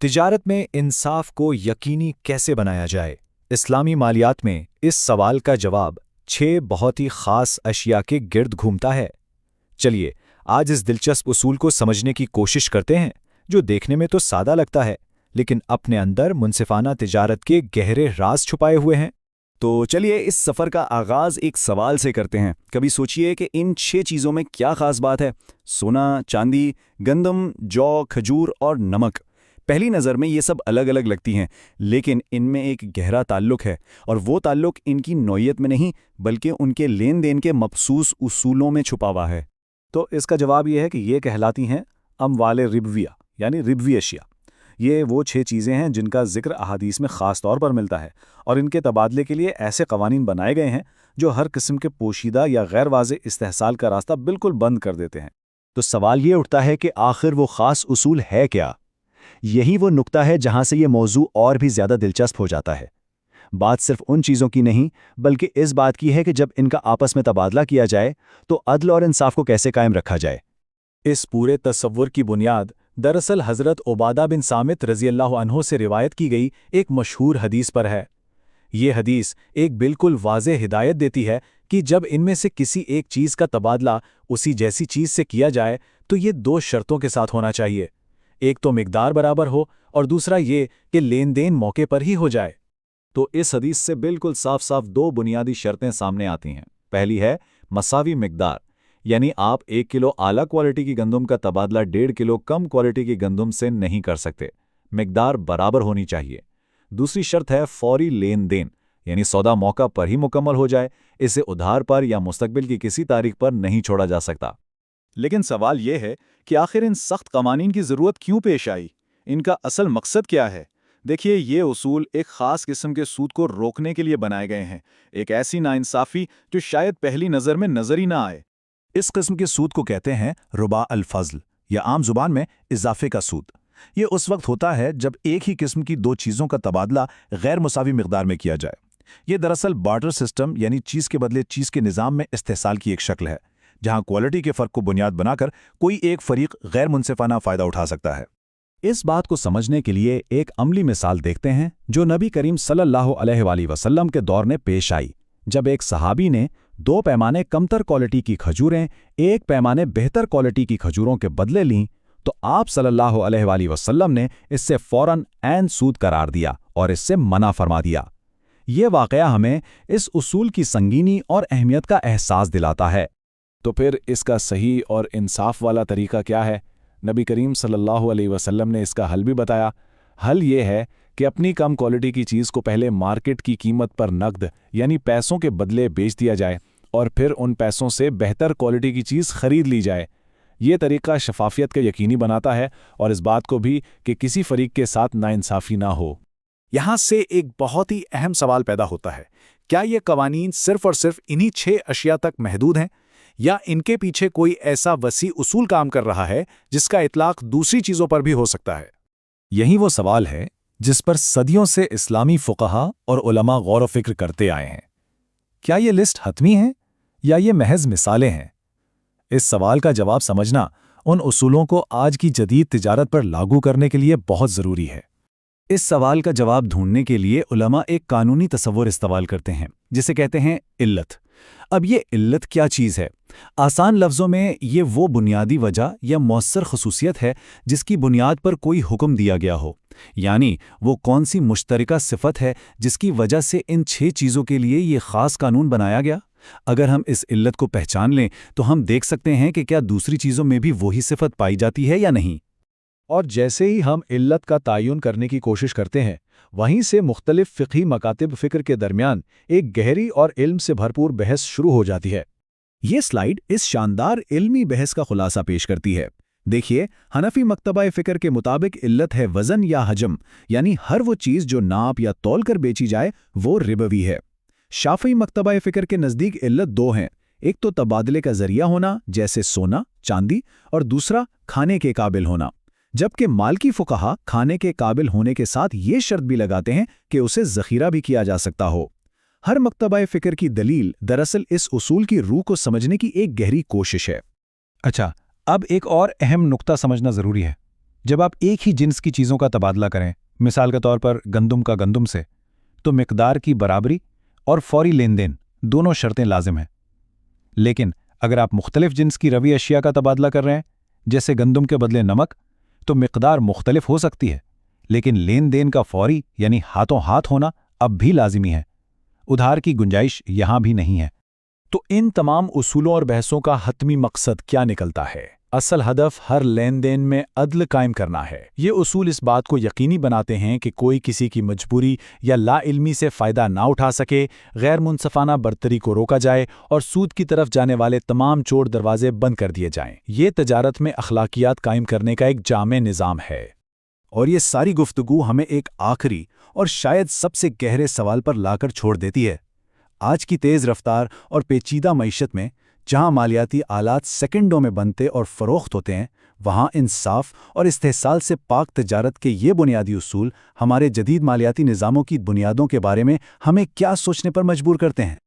तिजारत में इंसाफ को यकीनी कैसे बनाया जाए? इस्लामी मालियात में इस सवाल का जवाब 6 बहुत ही ख़ास अशिया के गिर्द घूमता है। चलिए आज इस दिलचस्प उसूल को समझने की कोशिश करते हैं, जो देखने में तो सादा लगता है, लेकिन अपने अंदर मुनसिफाना तिजारत के गहरे राज छुपाए हुए हैं। तो चलिए इस सफ़र का आगाज़ एक सवाल से करते हैं। कभी सोचिए कि इन 6 चीज़ों में क्या ख़ास बात है? सोना, चांदी, गंदम, जौ, खजूर और नमक। पहली नज़र में ये सब अलग अलग लगती हैं, लेकिन इनमें एक गहरा ताल्लुक है, और वो ताल्लुक इनकी नौइयत में नहीं बल्कि उनके लेन देन के मखसूस उसूलों में छुपा हुआ है। तो इसका जवाब ये है कि ये कहलाती हैं अमवाले रिबविया, यानी रिबवी अशिया। ये वो 6 चीज़ें हैं जिनका जिक्र अहादीस में ख़ास तौर पर मिलता है, और इनके तबादले के लिए ऐसे कवानीन बनाए गए हैं जो हर किस्म के पोशीदा या गैर वाज़े इस्तेहसाल का रास्ता बिल्कुल बंद कर देते हैं। तो सवाल ये उठता है कि आखिर वो ख़ास उसूल है क्या? यही वो नुक्ता है जहां से ये मौजू और भी ज़्यादा दिलचस्प हो जाता है। बात सिर्फ उन चीज़ों की नहीं बल्कि इस बात की है कि जब इनका आपस में तबादला किया जाए तो अदल और इंसाफ को कैसे कायम रखा जाए। इस पूरे तसव्वुर की बुनियाद दरअसल हज़रत उबादा बिन सामित रज़ियल्लाहु अन्हु से रिवायत की गई एक मशहूर हदीस पर है। ये हदीस एक बिल्कुल वाज़ेह हिदायत देती है कि जब इनमें से किसी एक चीज़ का तबादला उसी जैसी चीज़ से किया जाए तो ये 2 शर्तों के साथ होना चाहिए। एक तो मिकदार बराबर हो और दूसरा ये कि लेन देन मौके पर ही हो जाए। तो इस हदीस से बिल्कुल साफ साफ 2 बुनियादी शर्तें सामने आती हैं। पहली है मसावी मिकदार, यानी आप 1 किलो आला क्वालिटी की गंदम का तबादला 1.5 किलो कम क्वालिटी की गंदम से नहीं कर सकते। मिकदार बराबर होनी चाहिए। दूसरी शर्त है फौरी लेन देन, यानी सौदा मौका पर ही मुकम्मल हो जाए, इसे उधार पर या मुस्तकबिल की किसी तारीख पर नहीं छोड़ा जा सकता। लेकिन सवाल यह है कि आखिर इन सख्त कवानीन की ज़रूरत क्यों पेश आई? इनका असल मकसद क्या है? देखिए, ये उसूल एक ख़ास किस्म के सूद को रोकने के लिए बनाए गए हैं, एक ऐसी नाइंसाफ़ी जो शायद पहली नज़र में नज़र ही ना आए। इस किस्म के सूद को कहते हैं रुबा अल-फज़ल, या आम जुबान में इजाफे का सूद। ये उस वक्त होता है जब एक ही किस्म की 2 चीज़ों का तबादला गैर मुसावी मिकदार में किया जाए। ये दरअसल बार्टर सिस्टम यानी चीज़ के बदले चीज़ के निज़ाम में इस्तेहसाल की एक शक्ल है, जहां क्वालिटी के फ़र्क को बुनियाद बनाकर कोई एक फरीक गैर मुनसिफाना फ़ायदा उठा सकता है। इस बात को समझने के लिए एक अमली मिसाल देखते हैं जो नबी करीम सल्लल्लाहु अलैहि वसल्लम के दौर में पेश आई, जब एक सहाबी ने 2 पैमाने कमतर क्वालिटी की खजूरें 1 पैमाने बेहतर क्वालिटी की खजूरों के बदले लीं, तो आप सल्लल्लाहु अलैहि वसल्लम ने इससे फ़ौरन ऐन सूद करार दिया और इससे मना फरमा दिया। ये वाक़या हमें इस उसूल की संगीनी और अहमियत का एहसास दिलाता है। तो फिर इसका सही और इंसाफ वाला तरीका क्या है? नबी करीम सल्लल्लाहु अलैहि वसल्लम ने इसका हल भी बताया। हल ये है कि अपनी कम क्वालिटी की चीज़ को पहले मार्केट की कीमत पर नकद यानी पैसों के बदले बेच दिया जाए और फिर उन पैसों से बेहतर क्वालिटी की चीज़ खरीद ली जाए। ये तरीका शफाफियत का यकीनी बनाता है और इस बात को भी कि किसी फरीक के साथ नाइंसाफ़ी ना हो। यहाँ से एक बहुत ही अहम सवाल पैदा होता है, क्या ये कवानीन सिर्फ और सिर्फ इन्हीं 6 अशिया तक महदूद हैं, या इनके पीछे कोई ऐसा वसी उसूल काम कर रहा है जिसका इतलाक दूसरी चीज़ों पर भी हो सकता है? यही वो सवाल है जिस पर सदियों से इस्लामी फुक़हा और उलमा गौर व फिक्र करते आए हैं। क्या ये लिस्ट हतमी है या ये महज मिसालें हैं? इस सवाल का जवाब समझना उन उसूलों को आज की जदीद तिजारत पर लागू करने के लिए बहुत ज़रूरी है। इस सवाल का जवाब ढूंढने के लिए उलमा एक कानूनी तसव्वुर इस्तेमाल करते हैं, जिसे कहते हैं इल्लत। अब ये इल्लत क्या चीज़ है? आसान लफ्ज़ों में ये वो बुनियादी वजह या मौसर खसूसियत है जिसकी बुनियाद पर कोई हुक्म दिया गया हो, यानी वो कौन सी मुश्तरका सिफत है जिसकी वजह से इन 6 चीज़ों के लिए ये ख़ास कानून बनाया गया। अगर हम इस इल्लत को पहचान लें तो हम देख सकते हैं कि क्या दूसरी चीज़ों में भी वही सिफत पाई जाती है या नहीं। और जैसे ही हम इल्लत का तयन करने की कोशिश करते हैं, वहीं से मुख्तलिफ फ़िक़ही मकातिब फ़िक्र के दरमियान एक गहरी और इल्म से भरपूर बहस शुरू हो जाती है। ये स्लाइड इस शानदार इल्मी बहस का खुलासा पेश करती है। देखिए, हनफी मकतबा फ़िक्र के मुताबिक इल्लत है वज़न या हजम, यानी हर वो चीज़ जो नाप या तौल कर बेची जाए वो रिबवी है। शाफ़ी मकतबा फ़िक्र के नज़दीक इल्लत 2 हैं, एक तो तबादले का ज़रिया होना जैसे सोना, चांदी, और दूसरा खाने के काबिल होना। जबकि मालकी फुक़हा खाने के काबिल होने के साथ ये शर्त भी लगाते हैं कि उसे ज़ख़ीरा भी किया जा सकता हो। हर मकतबा फ़िक्र की दलील दरअसल इस उसूल की रूह को समझने की एक गहरी कोशिश है। अच्छा, अब एक और अहम नुक्ता समझना ज़रूरी है। जब आप एक ही जिन्स की चीज़ों का तबादला करें, मिसाल के तौर पर गंदम का गंदम से, तो मिकदार की बराबरी और फौरी लेन देन दोनों शर्तें लाजिम हैं। लेकिन अगर आप मुख्तलिफ जिन्स की रवी अशिया का तबादला कर रहे हैं, जैसे गंदम के बदले नमक, तो मिकदार मुख्तलिफ हो सकती है, लेकिन लेन देन का फौरी यानी हाथों हाथ होना अब भी लाजिमी है। उधार की गुंजाइश यहां भी नहीं है। तो इन तमाम उसूलों और बहसों का हतमी मकसद क्या निकलता है? असल हदफ हर लेन देन में अदल कायम करना है। ये उसूल इस बात को यकीनी बनाते हैं कि कोई किसी की मजबूरी या लाइल्मी से फ़ायदा ना उठा सके, गैर मुनसफ़ाना बर्तरी को रोका जाए और सूद की तरफ जाने वाले तमाम चोर दरवाजे बंद कर दिए जाएं। ये तजारत में अखलाकियात कायम करने का एक जामे निज़ाम है। और ये सारी गुफ्तगू हमें एक आखिरी और शायद सबसे गहरे सवाल पर लाकर छोड़ देती है। आज की तेज़ रफ्तार और पेचीदा मईशत में, जहां मालियाती आलात सेकंडों में बनते और फ़रोख्त होते हैं, वहां इंसाफ और इस्तेहसाल से पाक तजारत के ये बुनियादी उसूल हमारे जदीद मालियाती निज़ामों की बुनियादों के बारे में हमें क्या सोचने पर मजबूर करते हैं।